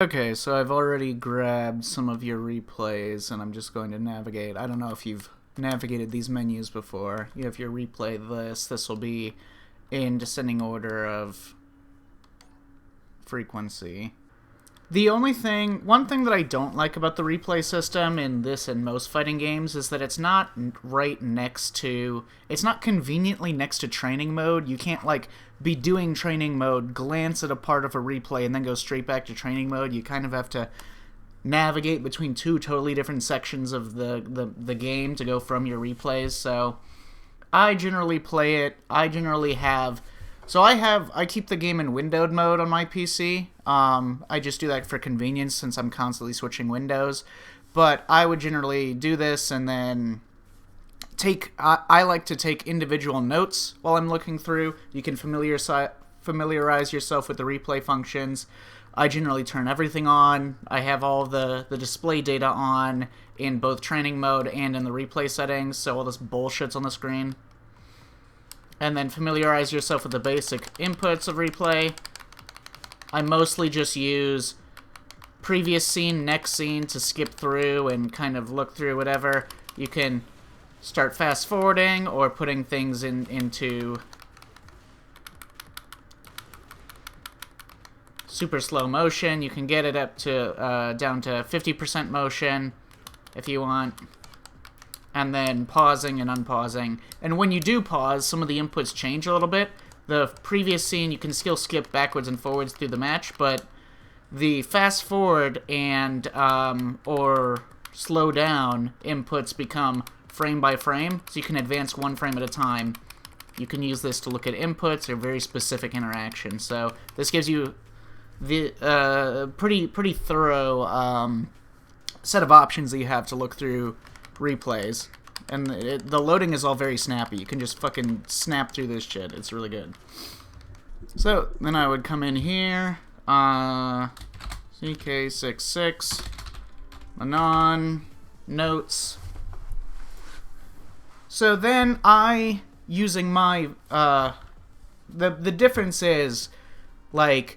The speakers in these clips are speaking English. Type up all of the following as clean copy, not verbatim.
Okay, so I've already grabbed some of your replays and I'm just going to navigate. I don't know if you've navigated these menus before. You have your replay list. This will be in descending order of frequency. One thing that I don't like about the replay system in this and most fighting games is that it's not conveniently next to training mode. You can't, be doing training mode, glance at a part of a replay, and then go straight back to training mode. You kind of have to navigate between two totally different sections of the game to go from your replays, so I generally play it. I keep the game in windowed mode on my PC. I just do that for convenience since I'm constantly switching windows. But I would generally do this and then I like to take individual notes while I'm looking through. You can familiarize yourself with the replay functions. I generally turn everything on. I have all the display data on in both training mode and in the replay settings, so all this bullshit's on the screen. And then familiarize yourself with the basic inputs of replay. I mostly just use previous scene, next scene to skip through and kind of look through whatever. You can start fast forwarding or putting things into super slow motion. You can get it up to down to 50% motion if you want. And then pausing and unpausing. And when you do pause, some of the inputs change a little bit. The previous scene, you can still skip backwards and forwards through the match, but the fast forward and or slow down inputs become frame by frame, so you can advance one frame at a time. You can use this to look at inputs or very specific interactions. So this gives you the pretty thorough set of options that you have to look through replays, and the loading is all very snappy. You can just fucking snap through this shit. It's really good. So then I would come in here, CK66, Anon, notes. So then using my the difference is a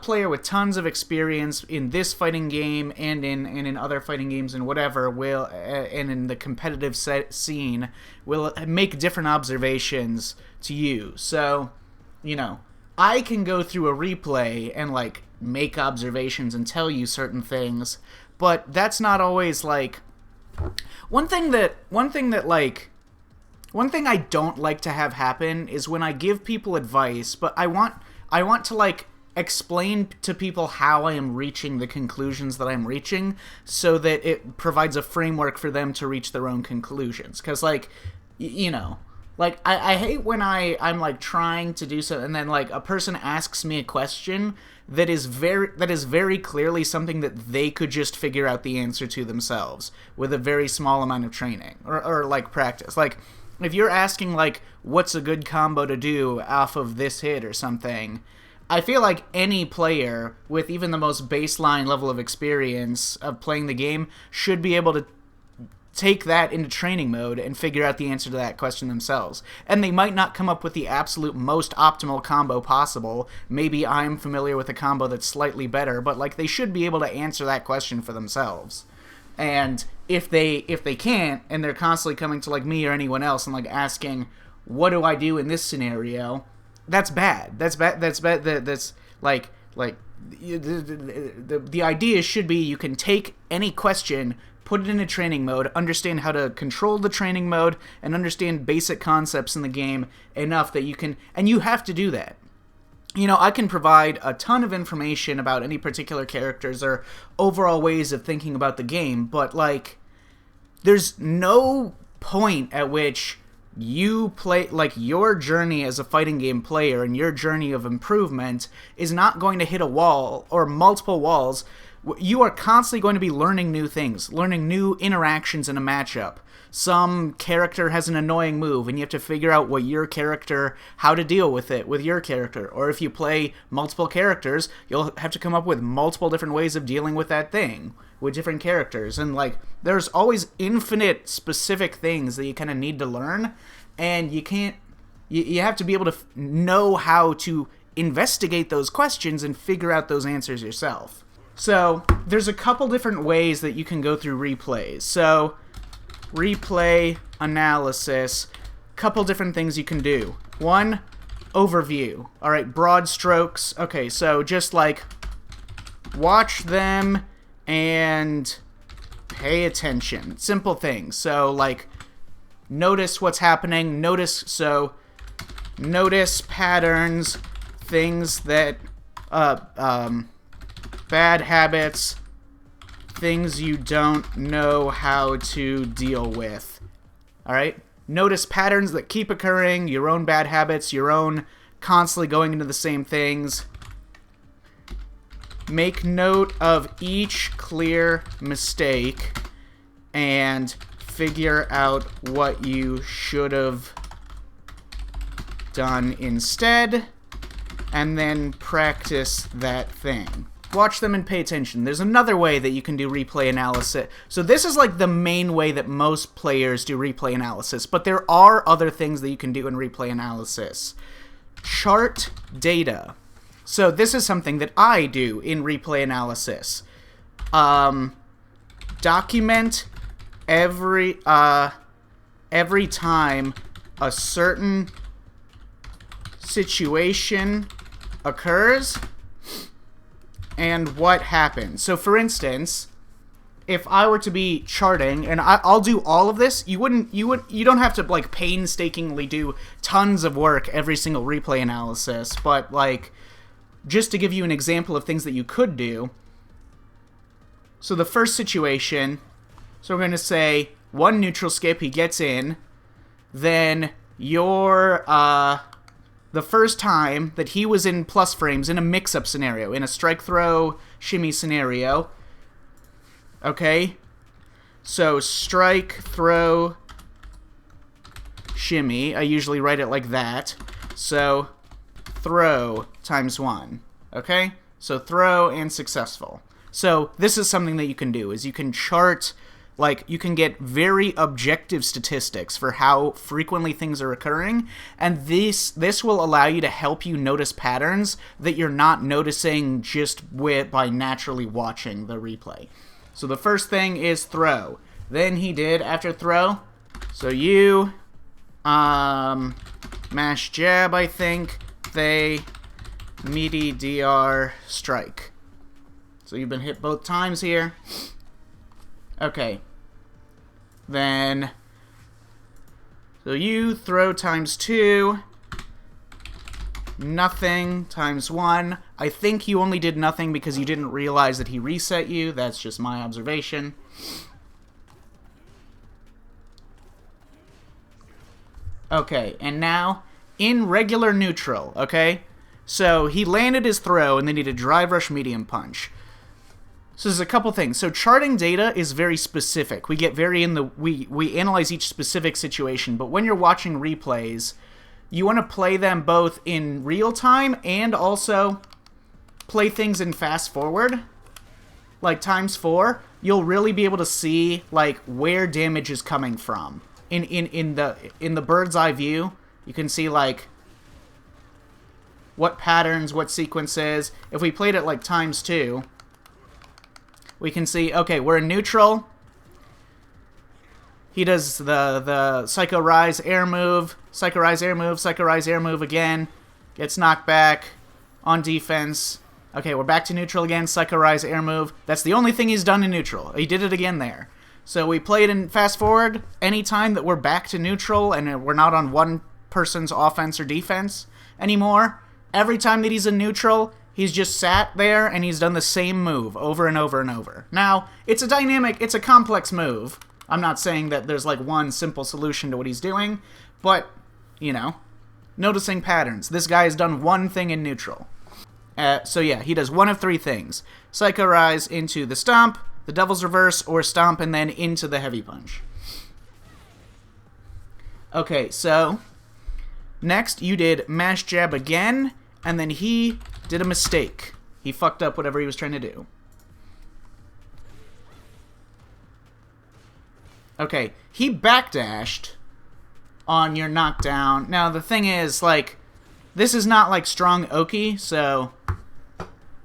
player with tons of experience in this fighting game and in other fighting games and whatever and in the competitive scene will make different observations to you. So, I can go through a replay and make observations and tell you certain things, but that's not always one thing I don't like to have happen is when I give people advice, but I want to explain to people how I am reaching the conclusions that I'm reaching so that it provides a framework for them to reach their own conclusions. Because I hate when I'm trying to do so and then a person asks me a question that is very clearly something that they could just figure out the answer to themselves with a very small amount of training or practice. If you're asking what's a good combo to do off of this hit or something, I feel like any player with even the most baseline level of experience of playing the game should be able to take that into training mode and figure out the answer to that question themselves. And they might not come up with the absolute most optimal combo possible. Maybe I'm familiar with a combo that's slightly better, but they should be able to answer that question for themselves. And if they can't, and they're constantly coming to me or anyone else and asking, what do I do in this scenario? That's bad. That's bad. The idea should be you can take any question, put it into training mode, understand how to control the training mode, and understand basic concepts in the game enough that you can, and you have to do that. I can provide a ton of information about any particular characters or overall ways of thinking about the game, but there's no point at which you play, your journey as a fighting game player and your journey of improvement is not going to hit a wall or multiple walls. You are constantly going to be learning new things, learning new interactions in a matchup. Some character has an annoying move, and you have to figure out how to deal with it with your character. Or if you play multiple characters, you'll have to come up with multiple different ways of dealing with that thing with different characters. And there's always infinite specific things that you kind of need to learn, and you have to be able to know how to investigate those questions and figure out those answers yourself. So there's a couple different ways that you can go through replays. So replay analysis, couple different things you can do. One, overview. All right, broad strokes. Okay, so just like watch them and pay attention. Simple things. So like notice what's happening. Notice patterns, things that bad habits, things you don't know how to deal with. All right? Notice patterns that keep occurring, your own bad habits, your own constantly going into the same things. Make note of each clear mistake and figure out what you should have done instead, and then practice that thing. Watch them and pay attention. There's another way that you can do replay analysis. So this is like the main way that most players do replay analysis, but there are other things that you can do in replay analysis. Chart data. So this is something that I do in replay analysis. Document every time a certain situation occurs and what happens. So for instance, if I were to be charting, and I'll do all of this, you don't have to like painstakingly do tons of work every single replay analysis, but like just to give you an example of things that you could do. So the first situation, so we're going to say one neutral skip, he gets in, then your the first time that he was in plus frames in a mix-up scenario, in a strike throw shimmy scenario. Okay? So strike throw shimmy. I usually write it like that. So throw times 1. Okay? So throw and successful. So this is something that you can do, is you can chart, like, you can get very objective statistics for how frequently things are occurring, and this will allow you to help you notice patterns that you're not noticing just by naturally watching the replay. So the first thing is throw. Then he did after throw. So you mash jab, I think. They meaty DR strike. So you've been hit both times here. Okay. Then, so you throw times 2, nothing times 1. I think you only did nothing because you didn't realize that he reset you. That's just my observation. Okay, and now in regular neutral, okay? So he landed his throw and then he did drive rush medium punch. So there's a couple things. So charting data is very specific. We get very in the we analyze each specific situation, but when you're watching replays, you want to play them both in real time and also play things in fast forward. Like times 4, you'll really be able to see like where damage is coming from. In the bird's eye view, you can see like what patterns, what sequences. If we played it like times 2, we can see, okay, we're in neutral. He does the Psycho Rise air move, Psycho Rise air move, Psycho Rise air move again. Gets knocked back on defense. Okay, we're back to neutral again, Psycho Rise air move. That's the only thing he's done in neutral. He did it again there. So we play it in fast forward. Anytime that we're back to neutral and we're not on one person's offense or defense anymore, every time that he's in neutral, he's just sat there and he's done the same move over and over and over. Now, it's a complex move. I'm not saying that there's like one simple solution to what he's doing, but, you know, noticing patterns. This guy has done one thing in neutral. So yeah, he does one of 3 things. Psycho Rise into the stomp, the Devil's Reverse, or stomp and then into the heavy punch. Okay, so next you did mash jab again, and then he did a mistake. He fucked up whatever he was trying to do. Okay, he backdashed on your knockdown. Now, the thing is, like, This is not like strong Oki, so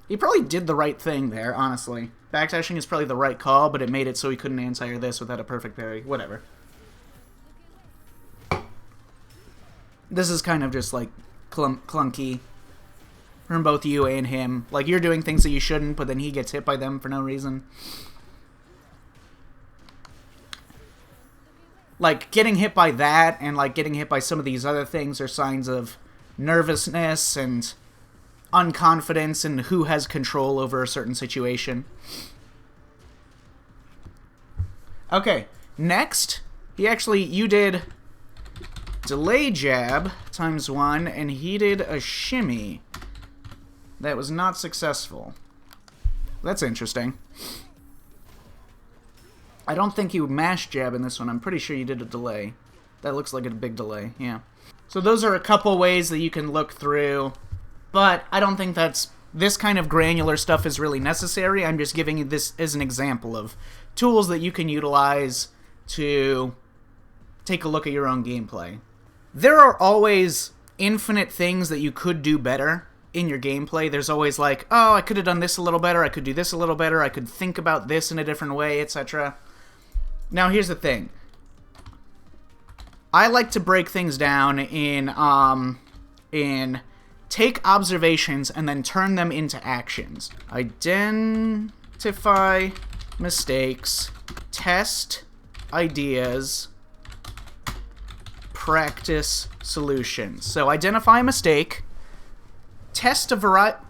he probably did the right thing there, honestly. Backdashing is probably the right call, but it made it so he couldn't anti this without a perfect parry. Whatever. This is kind of just, like, clunky from both you and him. Like, you're doing things that you shouldn't, but then he gets hit by them for no reason. Like, getting hit by that and, like, getting hit by some of these other things are signs of nervousness and unconfidence in who has control over a certain situation. Okay, next, you did delay jab ×1, and he did a shimmy. That was not successful. That's interesting. I don't think you mash jab in this one. I'm pretty sure you did a delay. That looks like a big delay, yeah. So those are a couple ways that you can look through, but I don't think this kind of granular stuff is really necessary. I'm just giving you this as an example of tools that you can utilize to take a look at your own gameplay. There are always infinite things that you could do better in your gameplay. There's always like, oh, I could have done this a little better, I could do this a little better, I could think about this in a different way, etc. Now, here's the thing. I like to break things down in take observations and then turn them into actions. Identify mistakes, test ideas, practice solutions. So identify a mistake,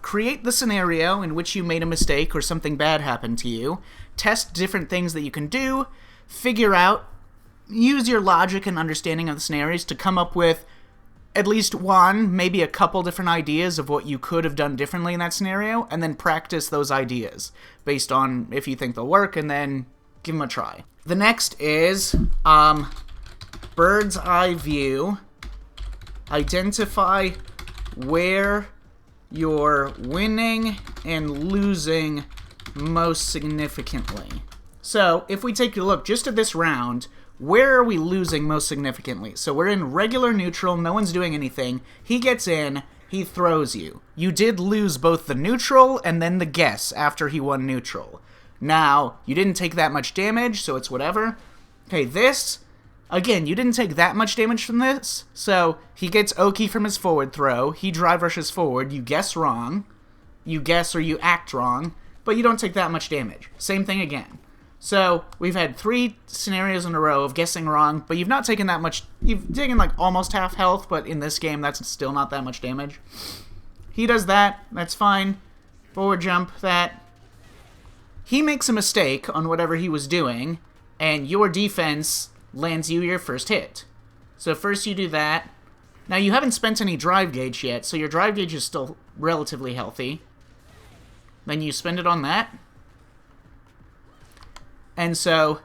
create the scenario in which you made a mistake or something bad happened to you, test different things that you can do, figure out, use your logic and understanding of the scenarios to come up with at least one, maybe a couple different ideas of what you could have done differently in that scenario, and then practice those ideas based on if you think they'll work, and then give them a try. The next is bird's eye view. Identify where you're winning and losing most significantly. So, if we take a look just at this round, where are we losing most significantly? So we're in regular neutral, no one's doing anything. He gets in, he throws you. You did lose both the neutral and then the guess after he won neutral. Now, you didn't take that much damage, so it's whatever. Okay, this, again, you didn't take that much damage from this, so he gets Oki from his forward throw, he drive rushes forward, you guess wrong, you guess or you act wrong, but you don't take that much damage. Same thing again. So, we've had 3 scenarios in a row of guessing wrong, but you've not taken that much. You've taken like almost half health, but in this game, that's still not that much damage. He does that, that's fine. Forward jump, that. He makes a mistake on whatever he was doing, and your defense lands you your first hit. So first you do that. Now, you haven't spent any drive gauge yet, so your drive gauge is still relatively healthy. Then you spend it on that. And so,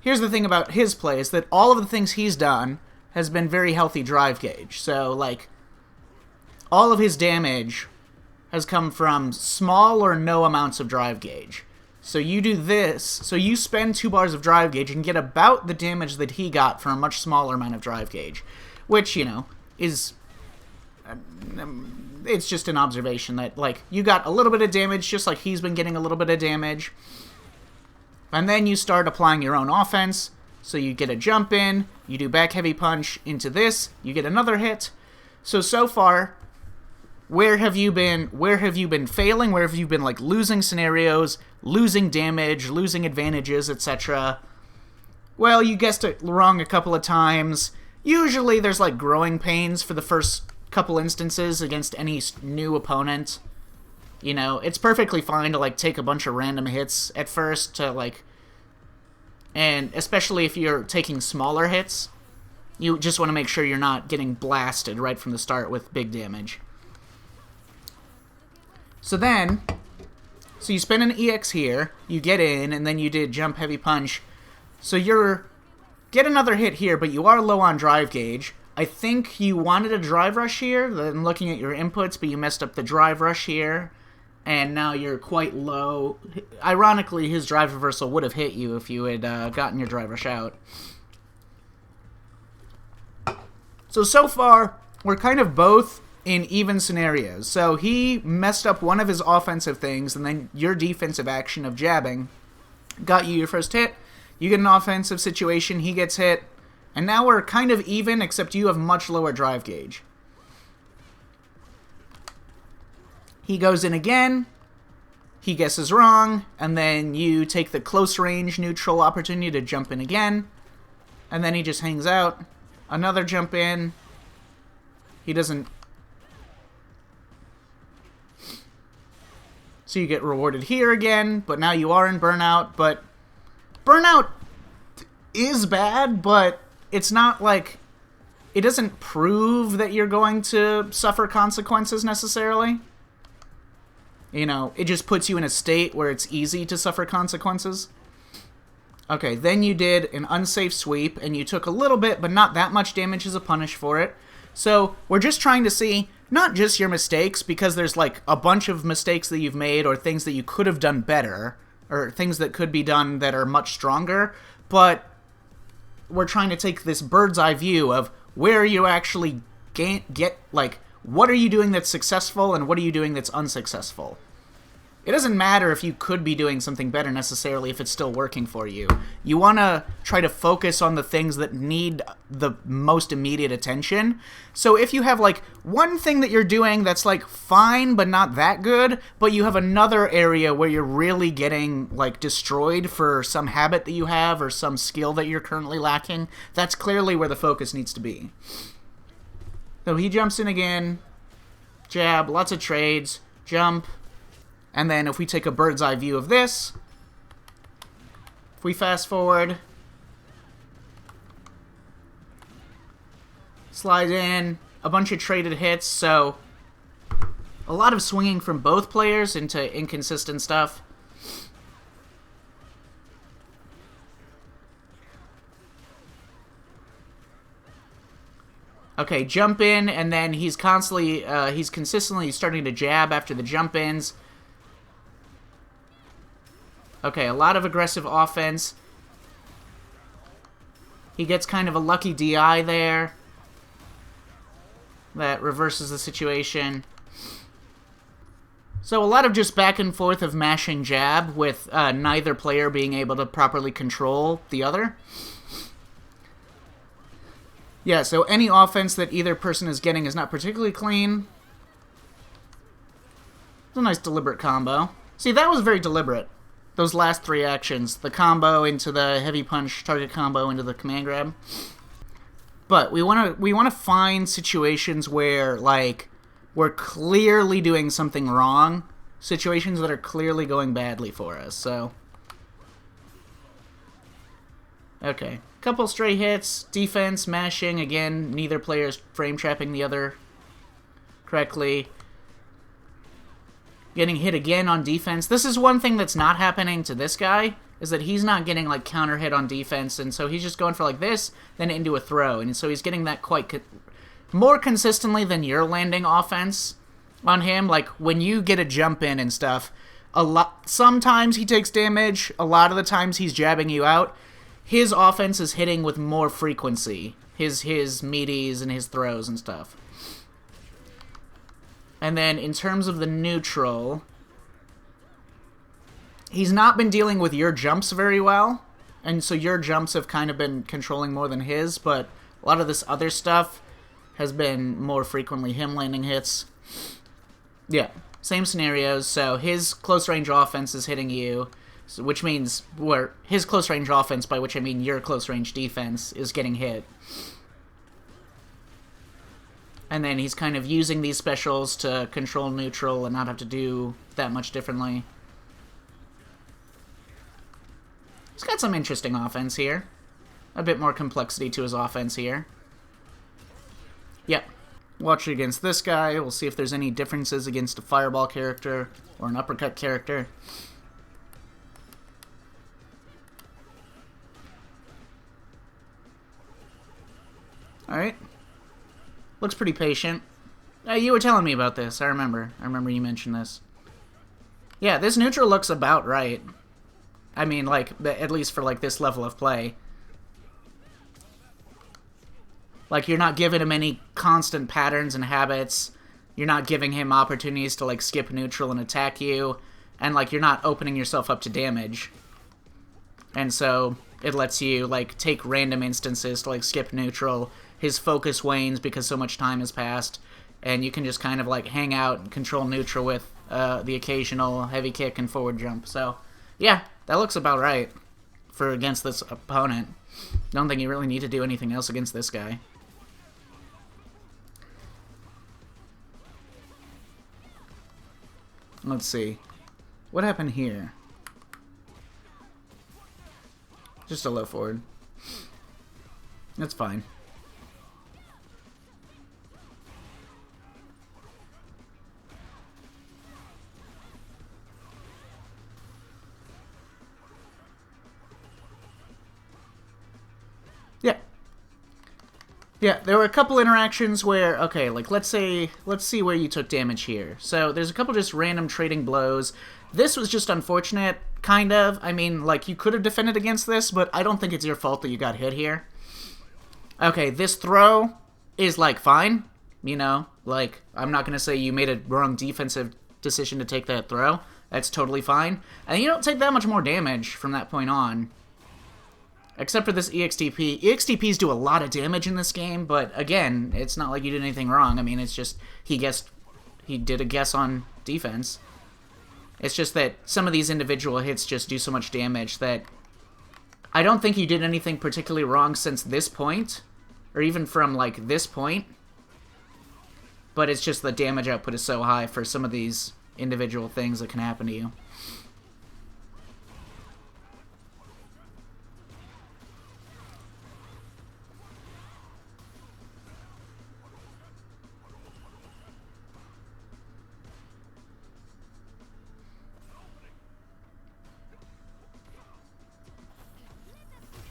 here's the thing about his play, is that all of the things he's done has been very healthy drive gauge. So, like, all of his damage has come from small or no amounts of drive gauge. So you do this, so you spend 2 bars of drive gauge and get about the damage that he got for a much smaller amount of drive gauge. Which, you know, is... it's just an observation that, like, you got a little bit of damage just like he's been getting a little bit of damage. And then you start applying your own offense. So you get a jump in, you do back heavy punch into this, you get another hit. So far, where have you been failing? Where have you been, like, losing scenarios, losing damage, losing advantages, etc.? Well, you guessed it wrong a couple of times. Usually there's, like, growing pains for the first couple instances against any new opponent. You know, it's perfectly fine to, like, take a bunch of random hits at first to, like... And especially if you're taking smaller hits, you just want to make sure you're not getting blasted right from the start with big damage. So you spend an EX here, you get in, and then you did jump heavy punch. So get another hit here, but you are low on drive gauge. I think you wanted a drive rush here, then looking at your inputs, but you messed up the drive rush here. And now you're quite low. Ironically, his drive reversal would have hit you if you had gotten your drive rush out. So far, we're kind of both in even scenarios. So he messed up one of his offensive things, and then your defensive action of jabbing got you your first hit. You get an offensive situation, he gets hit, and now we're kind of even, except you have much lower drive gauge. He goes in again, he guesses wrong, and then you take the close range neutral opportunity to jump in again, and then he just hangs out. Another jump in. He doesn't. So you get rewarded here again, but now you are in burnout, but burnout is bad, but it's not like, it doesn't prove that you're going to suffer consequences necessarily. You know, it just puts you in a state where it's easy to suffer consequences. Okay, then you did an unsafe sweep, and you took a little bit, but not that much damage as a punish for it. So we're just trying to see not just your mistakes, because there's like a bunch of mistakes that you've made or things that you could have done better, or things that could be done that are much stronger, but we're trying to take this bird's eye view of where you actually get, like, what are you doing that's successful and what are you doing that's unsuccessful. It doesn't matter if you could be doing something better necessarily if it's still working for you. You want to try to focus on the things that need the most immediate attention. So if you have like one thing that you're doing that's like fine but not that good, but you have another area where you're really getting like destroyed for some habit that you have or some skill that you're currently lacking, that's clearly where the focus needs to be. So he jumps in again, jab, lots of trades, jump. And then if we take a bird's eye view of this, if we fast forward, slide in, a bunch of traded hits, so a lot of swinging from both players into inconsistent stuff. Okay, jump in, and then he's consistently starting to jab after the jump ins. Okay, a lot of aggressive offense. He gets kind of a lucky DI there. That reverses the situation. So a lot of just back and forth of mashing jab with neither player being able to properly control the other. Yeah, so any offense that either person is getting is not particularly clean. It's a nice deliberate combo. See, that was very deliberate. Those last three actions, the combo into the heavy punch, target combo into the command grab. But we want to find situations where like we're clearly doing something wrong, situations that are clearly going badly for us. So okay, couple stray hits, defense, mashing again. Neither player's frame trapping the other correctly. Getting hit again on defense. This is one thing that's not happening to this guy, is that he's not getting like counter hit on defense, and so he's just going for like this, then into a throw, and so he's getting that quite more consistently than you're landing offense on him. Like when you get a jump in and stuff, sometimes he takes damage, a lot of the times he's jabbing you out. His offense is hitting with more frequency, his meaties and his throws and stuff. And then in terms of the neutral, he's not been dealing with your jumps very well, and so your jumps have kind of been controlling more than his, but a lot of this other stuff has been more frequently him landing hits. Yeah, same scenarios, so his close-range offense is hitting you, which means his close-range offense, by which I mean your close-range defense, is getting hit. And then he's kind of using these specials to control neutral and not have to do that much differently. He's got some interesting offense here. A bit more complexity to his offense here. Yep. Watch it against this guy. We'll see if there's any differences against a fireball character or an uppercut character. Alright. Looks pretty patient. You were telling me about this. I remember you mentioned this. Yeah, this neutral looks about right. I mean, like, at least for, like, this level of play. Like, you're not giving him any constant patterns and habits. You're not giving him opportunities to, like, skip neutral and attack you. And, like, you're not opening yourself up to damage. And so it lets you, like, take random instances to, like, skip neutral. His focus wanes because so much time has passed. And you can just kind of, like, hang out and control neutral with the occasional heavy kick and forward jump. So, yeah, that looks about right for against this opponent. Don't think you really need to do anything else against this guy. Let's see. What happened here? Just a low forward. That's fine. Yeah. Yeah, there were a couple interactions where, okay, like, let's see where you took damage here. So, there's a couple just random trading blows. This was just unfortunate, kind of. I mean, like, you could have defended against this, but I don't think it's your fault that you got hit here. Okay, this throw is, like, fine. You know, like, I'm not going to say you made a wrong defensive decision to take that throw. That's totally fine. And you don't take that much more damage from that point on. Except for this EXTP. EXTPs do a lot of damage in this game, but again, it's not like you did anything wrong. I mean, it's just he did a guess on defense. It's just that some of these individual hits just do so much damage that I don't think you did anything particularly wrong since this point, or even from, like, this point. But it's just the damage output is so high for some of these individual things that can happen to you.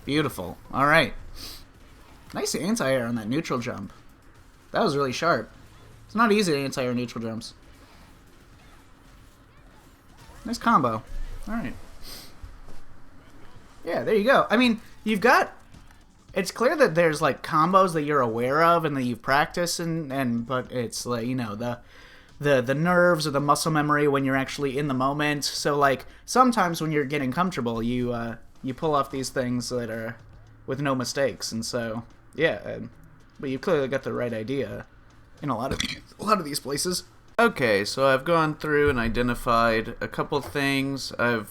Beautiful. Alright. Nice anti-air on that neutral jump. That was really sharp. It's not easy to anti-air neutral jumps. Nice combo. Alright. Yeah, there you go. I mean, you've got... It's clear that there's, like, combos that you're aware of and that you've practiced, but it's, like, you know, the nerves or the muscle memory when you're actually in the moment. So, like, sometimes when you're getting comfortable, you pull off these things that are with no mistakes, and so yeah. But you clearly got the right idea in a lot of these places. Okay, so I've gone through and identified a couple things. I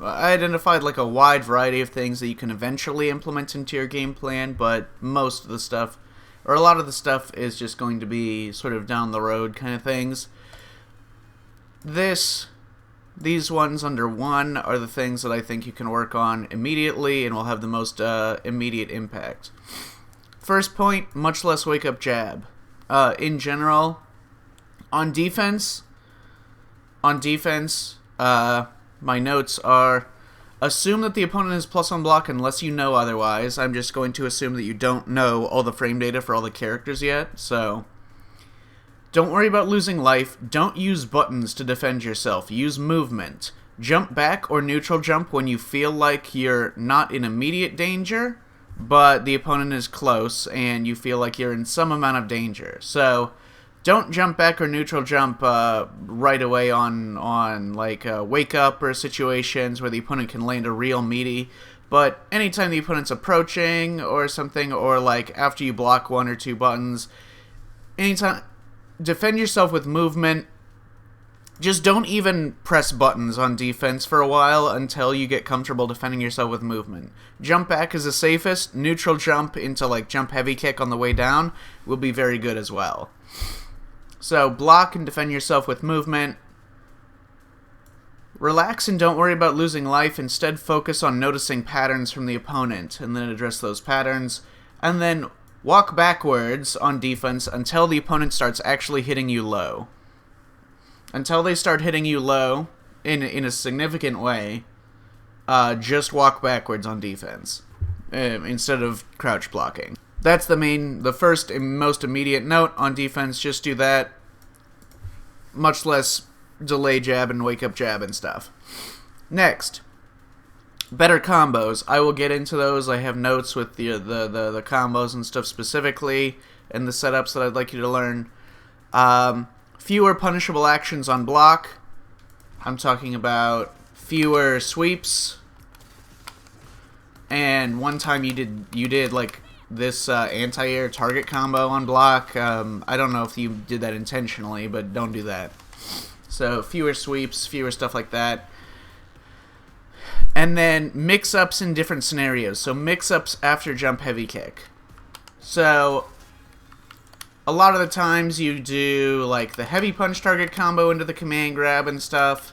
identified like a wide variety of things that you can eventually implement into your game plan, but most of the stuff, or a lot of the stuff, is just going to be sort of down the road kind of things. These ones under 1 are the things that I think you can work on immediately and will have the most immediate impact. First point, much less wake-up jab. In general, on defense, my notes are, assume that the opponent is plus on block unless you know otherwise. I'm just going to assume that you don't know all the frame data for all the characters yet, so... Don't worry about losing life. Don't use buttons to defend yourself. Use movement. Jump back or neutral jump when you feel like you're not in immediate danger, but the opponent is close and you feel like you're in some amount of danger. So, don't jump back or neutral jump right away on like wake up or situations where the opponent can land a real meaty. But anytime the opponent's approaching or something, or like after you block 1 or 2 buttons, anytime... Defend yourself with movement. Just don't even press buttons on defense for a while until you get comfortable defending yourself with movement. Jump back is the safest. Neutral jump into like jump heavy kick on the way down will be very good as well. So block and defend yourself with movement. Relax and don't worry about losing life. Instead focus on noticing patterns from the opponent and then address those patterns. And then walk backwards on defense until the opponent starts actually hitting you low. Until they start hitting you low in a significant way, just walk backwards on defense instead of crouch blocking. That's the first and most immediate note on defense. Just do that. Much less delay jab and wake up jab and stuff. Next, better combos. I will get into those. I have notes with the combos and stuff specifically, and the setups that I'd like you to learn. Fewer punishable actions on block. I'm talking about fewer sweeps. And one time you did like this anti-air target combo on block. I don't know if you did that intentionally, but don't do that. So fewer sweeps, fewer stuff like that. And then mix-ups in different scenarios. So mix-ups after jump heavy kick. So a lot of the times you do like the heavy punch target combo into the command grab and stuff.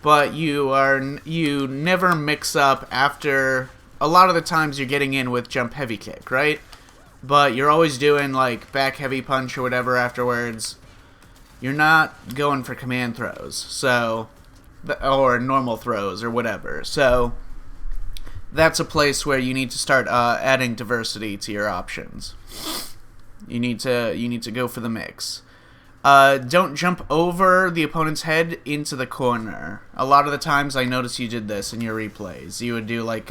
But you never mix up after. A lot of the times you're getting in with jump heavy kick, right? But you're always doing like back heavy punch or whatever afterwards. You're not going for command throws, so or normal throws or whatever. So that's a place where you need to start adding diversity to your options. You need to go for the mix. Don't jump over the opponent's head into the corner. A lot of the times I notice you did this in your replays. You would do like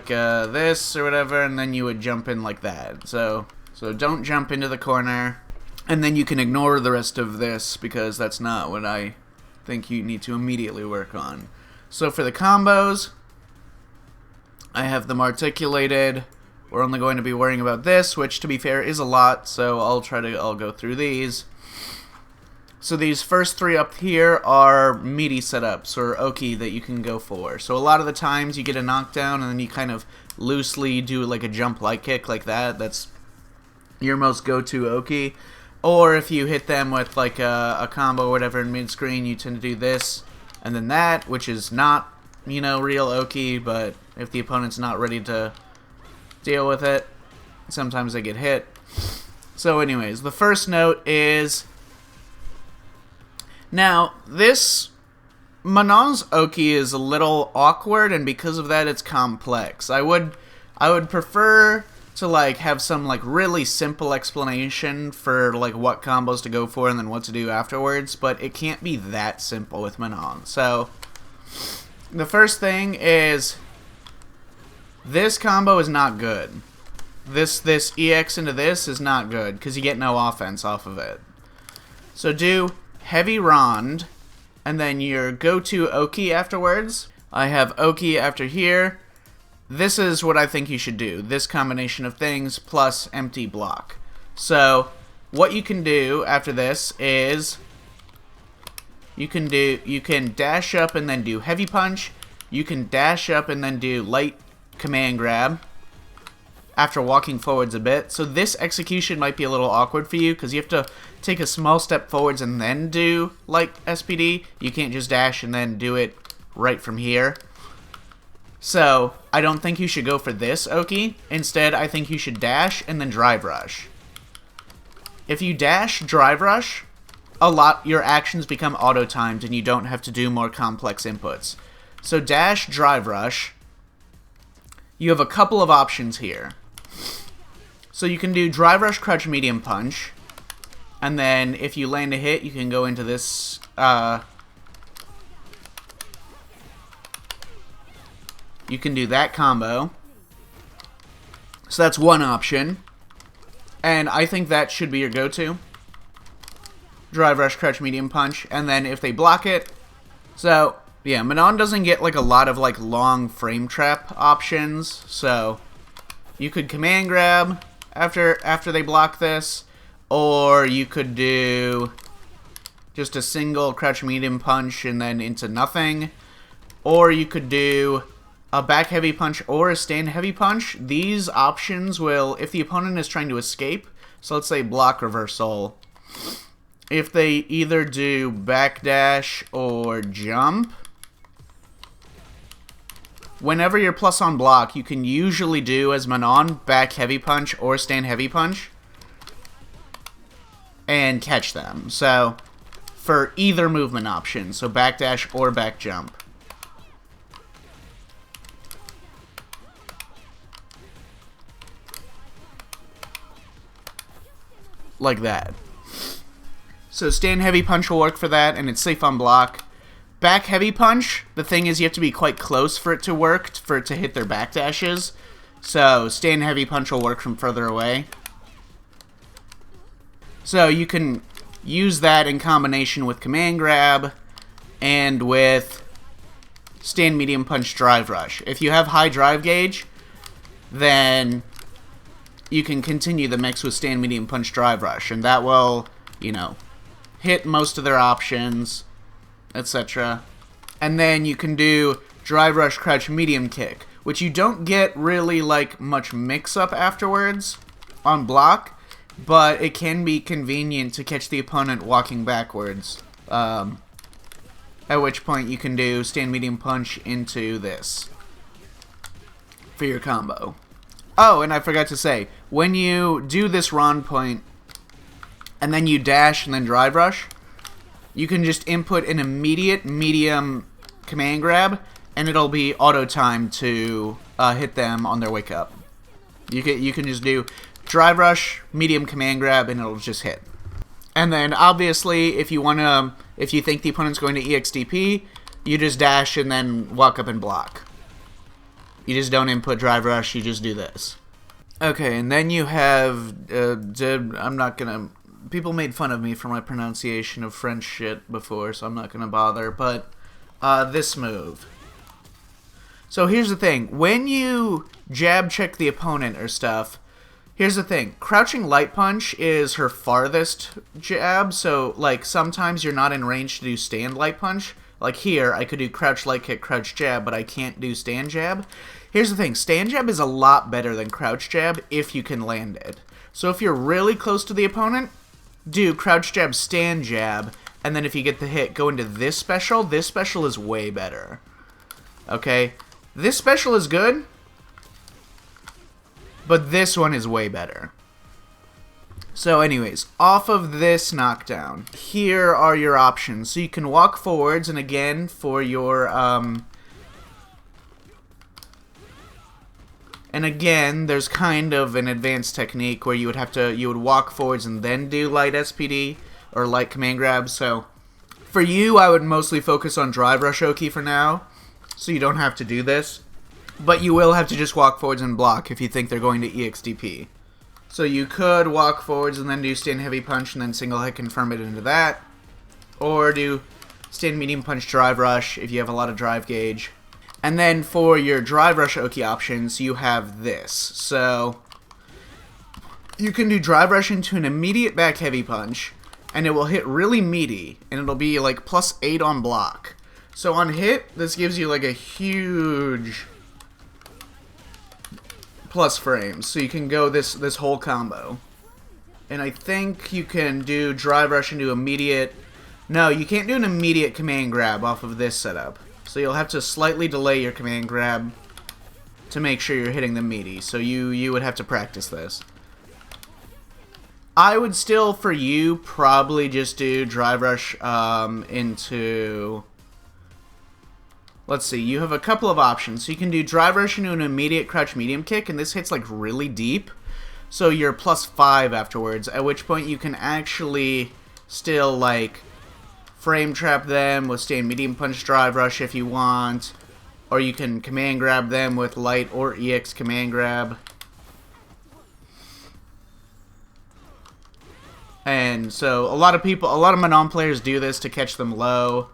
this or whatever, and then you would jump in like that. So don't jump into the corner, and then you can ignore the rest of this because that's not what I think you need to immediately work on. So for the combos, I have them articulated. We're only going to be worrying about this, which to be fair is a lot, so I'll go through these. So these first three up here are meaty setups, or Oki, that you can go for. So a lot of the times you get a knockdown and then you kind of loosely do like a jump light kick like that. That's your most go-to Oki. Or if you hit them with like a combo or whatever in mid-screen, you tend to do this and then that, which is not, you know, real Oki, but if the opponent's not ready to deal with it, sometimes they get hit. So anyways, the first note is, now this Manon's Oki is a little awkward, and because of that it's complex. I would prefer to like have some like really simple explanation for like what combos to go for and then what to do afterwards, but it can't be that simple with Manon. So the first thing is, this combo is not good. This EX into this is not good because you get no offense off of it. So do heavy rond and then your go-to Oki afterwards. I have Oki after here. This is what I think you should do. This combination of things plus empty block. So what you can do after this is you can dash up and then do heavy punch. You can dash up and then do light command grab after walking forwards a bit. So this execution might be a little awkward for you because you have to take a small step forwards and then do like SPD. You can't just dash and then do it right from here. So I don't think you should go for this Oki. Instead, I think you should dash and then drive rush. If you dash drive rush, your actions become auto-timed and you don't have to do more complex inputs. So dash drive rush, you have a couple of options here. So you can do drive rush crouch medium punch, and then if you land a hit you can go into this you can do that combo. So that's one option, and I think that should be your go-to. Drive rush crouch medium punch, and then if they block it, so yeah, Manon doesn't get like a lot of like long frame trap options, so you could command grab after they block this, or you could do just a single crouch medium punch and then into nothing, or you could do a back heavy punch or a stand heavy punch. These options will, if the opponent is trying to escape, so let's say block reversal, if they either do backdash or jump, whenever you're plus on block, you can usually do as Manon back heavy punch or stand heavy punch and catch them. So for either movement option, so backdash or back jump. Like that. So stand heavy punch will work for that, and it's safe on block. Back heavy punch, the thing is you have to be quite close for it to work, for it to hit their back dashes. So stand heavy punch will work from further away. So you can use that in combination with command grab and with stand medium punch drive rush. If you have high drive gauge, then you can continue the mix with stand medium punch drive rush, and that will, you know, hit most of their options, etc. And then you can do drive rush crouch medium kick, which you don't get really like much mix up afterwards on block, but it can be convenient to catch the opponent walking backwards. At which point you can do stand medium punch into this for your combo. Oh, and I forgot to say, when you do this Ron point and then you dash and then drive rush, you can just input an immediate medium command grab and it'll be auto timed to hit them on their wake up. You can just do drive rush, medium command grab, and it'll just hit. And then obviously, if you think the opponent's going to EXDP, you just dash and then walk up and block. You just don't input drive rush, you just do this. Okay, and then you have, I'm not gonna, people made fun of me for my pronunciation of French shit before, so I'm not gonna bother, but this move. So here's the thing, when you jab check the opponent or stuff, here's the thing, crouching light punch is her farthest jab, so like sometimes you're not in range to do stand light punch. Like here, I could do crouch light kick, crouch jab, but I can't do stand jab. Here's the thing, stand jab is a lot better than crouch jab if you can land it. So if you're really close to the opponent, do crouch jab, stand jab, and then if you get the hit, go into this special. This special is way better. Okay? This special is good, but this one is way better. So anyways, off of this knockdown, here are your options. So you can walk forwards, and again, for your, and again, there's kind of an advanced technique where you would walk forwards and then do light SPD, or light command grab. So for you, I would mostly focus on drive rush Oki for now, so you don't have to do this. But you will have to just walk forwards and block if you think they're going to EXDP. So you could walk forwards and then do stand heavy punch and then single hit confirm it into that. Or do stand medium punch drive rush if you have a lot of drive gauge. And then for your drive rush Oki options, you have this. So you can do drive rush into an immediate back heavy punch, and it will hit really meaty, and it'll be like +8 on block. So on hit, this gives you like a huge plus frames, so you can go this whole combo. And I think you can do drive rush into immediate. No, you can't do an immediate command grab off of this setup. So you'll have to slightly delay your command grab to make sure you're hitting them meaty. So you would have to practice this. I would still, for you, probably just do drive rush into. Let's see, you have a couple of options. So you can do drive rush into an immediate crouch medium kick, and this hits like really deep. So you're +5 afterwards, at which point you can actually still like frame trap them with stand medium punch drive rush if you want. Or you can command grab them with light or EX command grab. And so a lot of Manon players do this to catch them low.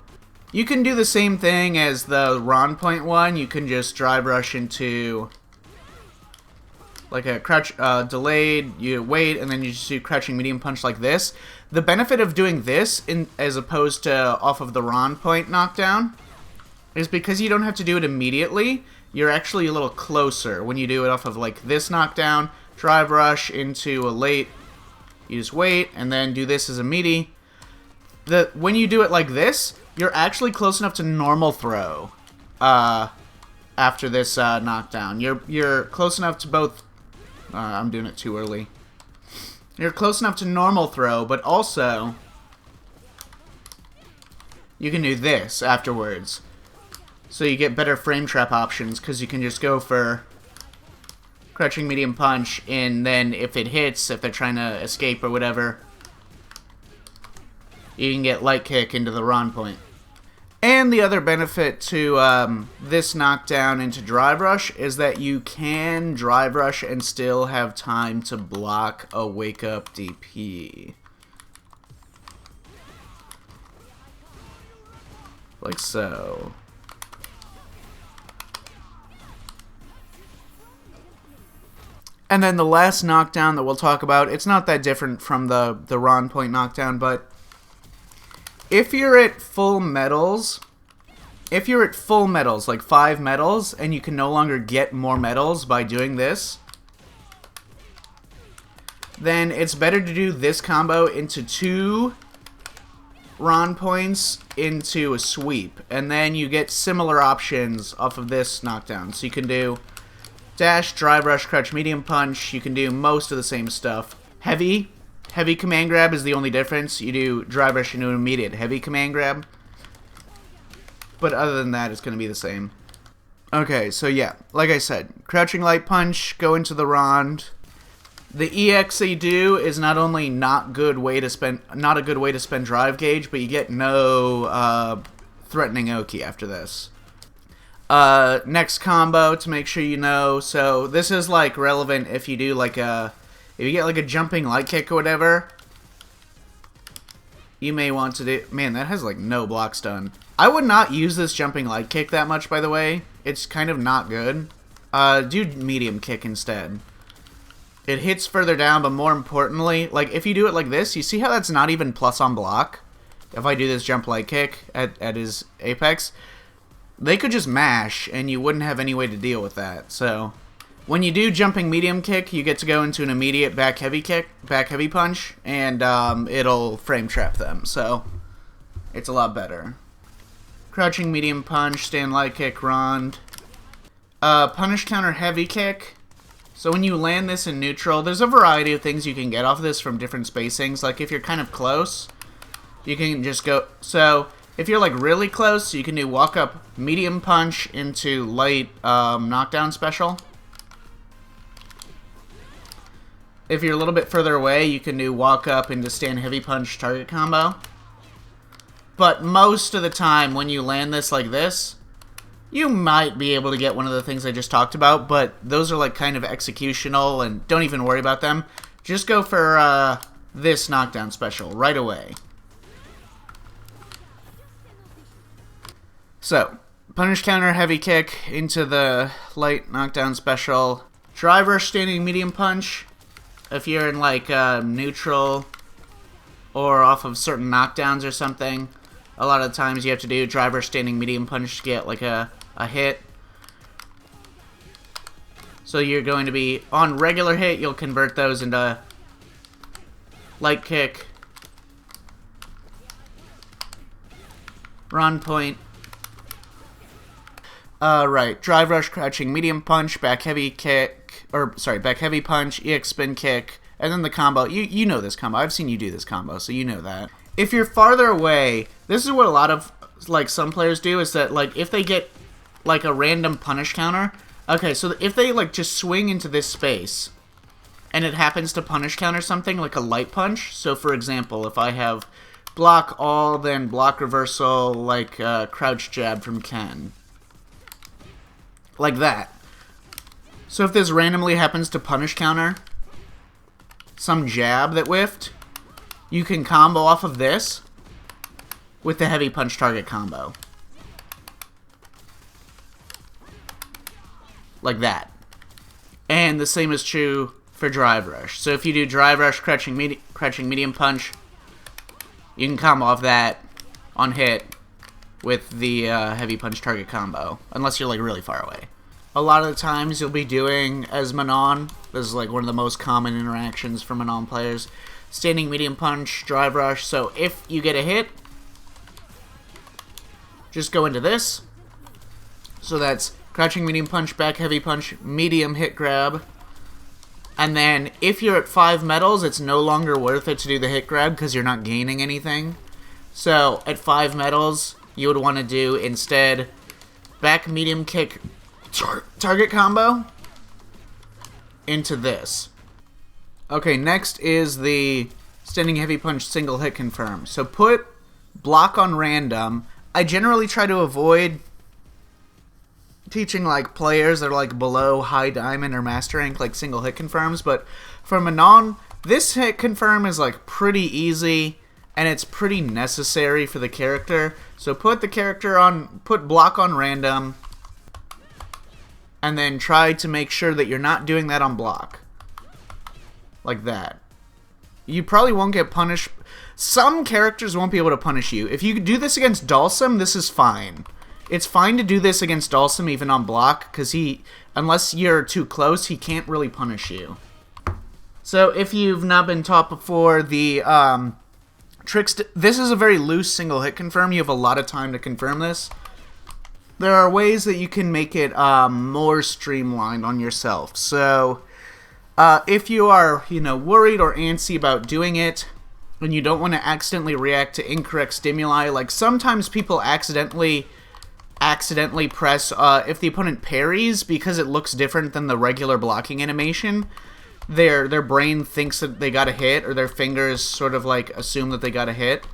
You can do the same thing as the Ron point one. You can just drive rush into like a crouch delayed, you wait, and then you just do crouching medium punch like this. The benefit of doing this as opposed to off of the Ron point knockdown is because you don't have to do it immediately. You're actually a little closer when you do it off of like this knockdown, drive rush into a late, you just wait, and then do this as a meaty. When you do it like this, you're actually close enough to normal throw after this knockdown. You're close enough to both. I'm doing it too early. You're close enough to normal throw, but also you can do this afterwards. So you get better frame trap options because you can just go for crouching medium punch, and then if it hits, if they're trying to escape or whatever, you can get light kick into the Ron point. And the other benefit to this knockdown into Drive Rush is that you can Drive Rush and still have time to block a Wake Up DP. Like so. And then the last knockdown that we'll talk about, it's not that different from the Ron Point knockdown, but if you're at full medals, like 5 medals, and you can no longer get more medals by doing this, then it's better to do this combo into 2 Ron Points into a sweep, and then you get similar options off of this knockdown. So you can do dash, drive rush, crouch, medium punch. You can do most of the same stuff. Heavy command grab is the only difference. You do drive rush into an immediate heavy command grab. But other than that, it's going to be the same. Okay, so yeah, like I said, crouching light punch, go into the Rond. The EX they do is not only not a good way to spend drive gauge, but you get no threatening Oki after this. Next combo to make sure you know. So this is like relevant if you do like if you get like a jumping light kick or whatever. You may want to do... Man, that has like no block stun. I would not use this jumping light kick that much, by the way. It's kind of not good. Do medium kick instead. It hits further down, but more importantly, like if you do it like this, you see how that's not even plus on block? If I do this jump light kick at his apex, they could just mash and you wouldn't have any way to deal with that. So when you do jumping medium kick, you get to go into an immediate back heavy punch, and it'll frame trap them. So it's a lot better. Crouching medium punch, stand light kick, Rond. Punish counter heavy kick. So when you land this in neutral, there's a variety of things you can get off of this from different spacings. Like if you're kind of close, you can just go... So if you're like really close, you can do walk up medium punch into light knockdown special. If you're a little bit further away, you can do walk up into stand heavy punch target combo. But most of the time when you land this like this, you might be able to get one of the things I just talked about, but those are like kind of executional and don't even worry about them. Just go for this knockdown special right away. So, punish counter heavy kick into the light knockdown special. Driver standing medium punch. If you're in like neutral or off of certain knockdowns or something, a lot of times you have to do driver standing medium punch to get like a hit. So you're going to be on regular hit, you'll convert those into light kick, Ron Point. Right, drive rush, crouching medium punch, back heavy kick, or sorry, back heavy punch, EX spin kick, and then the combo. You know this combo. I've seen you do this combo, so you know that. If you're farther away, this is what a lot of like some players do, is that like if they get like a random punish counter, okay, so if they like just swing into this space and it happens to punish counter something like a light punch. So for example, if I have block all, then block reversal, like crouch jab from Ken. Like that. So if this randomly happens to punish counter some jab that whiffed, you can combo off of this with the heavy punch target combo. Like that. And the same is true for drive rush. So if you do drive rush, crouching medium punch, you can combo off that on hit with the heavy punch target combo, unless you're like really far away. A lot of the times you'll be doing as Manon. This is like one of the most common interactions for Manon players. Standing medium punch, drive rush. So if you get a hit, just go into this. So that's crouching medium punch, back heavy punch, medium hit grab. And then if you're at 5 medals, it's no longer worth it to do the hit grab because you're not gaining anything. So at 5 medals, you would want to do instead back medium kick target combo into this. Okay, next is the standing heavy punch single hit confirm. So put block on random. I generally try to avoid teaching like players that are like below high diamond or master rank, like single hit confirms, but for Manon, this hit confirm is like pretty easy and it's pretty necessary for the character. So put block on random and then try to make sure that you're not doing that on block. Like that. You probably won't get punished. Some characters won't be able to punish you. If you do this against Dalsum, this is fine. It's fine to do this against Dalsum even on block, because unless you're too close, he can't really punish you. So if you've not been taught before, the this is a very loose single hit confirm. You have a lot of time to confirm this. There are ways that you can make it more streamlined on yourself. So if you are, worried or antsy about doing it, and you don't want to accidentally react to incorrect stimuli, like sometimes people accidentally press if the opponent parries, because it looks different than the regular blocking animation, their brain thinks that they got a hit, or their fingers sort of like assume that they got a hit.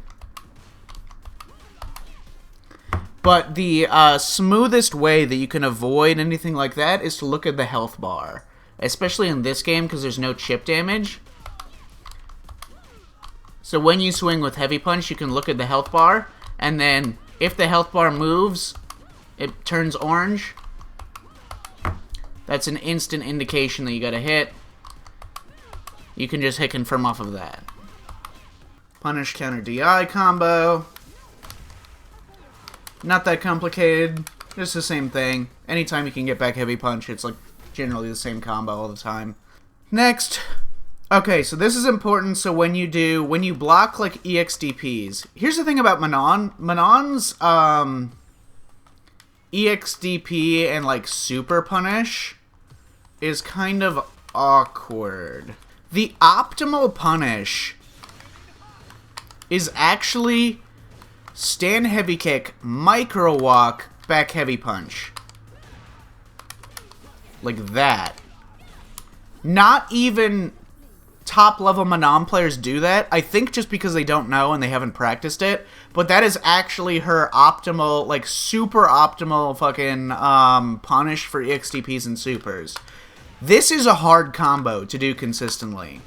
But the smoothest way that you can avoid anything like that is to look at the health bar, especially in this game because there's no chip damage. So when you swing with Heavy Punch, you can look at the health bar, and then if the health bar moves, it turns orange. That's an instant indication that you got a hit. You can just hit confirm off of that. Punish counter DI combo. Not that complicated. Just the same thing. Anytime you can get back Heavy Punch, it's like generally the same combo all the time. Next. Okay, so this is important. So when you block like EXDPs, here's the thing about Manon. Manon's EXDP and like super punish is kind of awkward. The optimal punish is actually stand heavy kick, micro walk, back heavy punch. Like that. Not even top level Manon players do that. I think just because they don't know and they haven't practiced it. But that is actually her optimal, like super optimal fucking punish for EXDPs and supers. This is a hard combo to do consistently.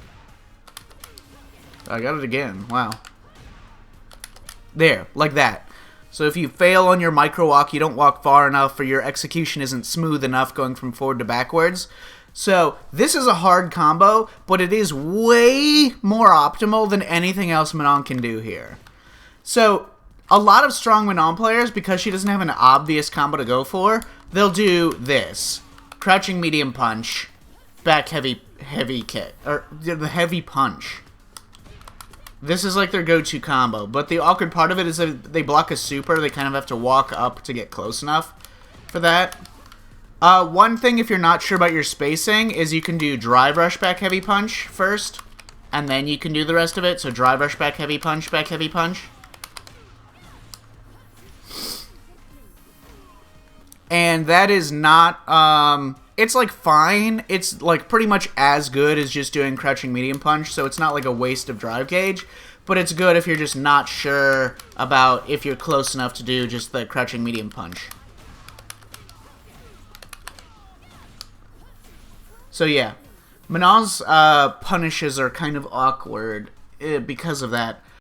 I got it again. Wow. There, like that. So if you fail on your micro walk, you don't walk far enough, or your execution isn't smooth enough going from forward to backwards. So this is a hard combo, but it is way more optimal than anything else Manon can do here. So a lot of strong Manon players, because she doesn't have an obvious combo to go for, they'll do this. Crouching medium punch, back heavy kick, or the heavy punch. This is like their go-to combo, but the awkward part of it is that they block a super, they kind of have to walk up to get close enough for that. One thing, if you're not sure about your spacing, is you can do drive rush back heavy punch first, and then you can do the rest of it. So drive rush back heavy punch, back heavy punch. And that is not, it's like fine. It's like pretty much as good as just doing crouching medium punch, so it's not like a waste of drive gauge. But it's good if you're just not sure about if you're close enough to do just the crouching medium punch. So yeah, Manon's punishes are kind of awkward because of that.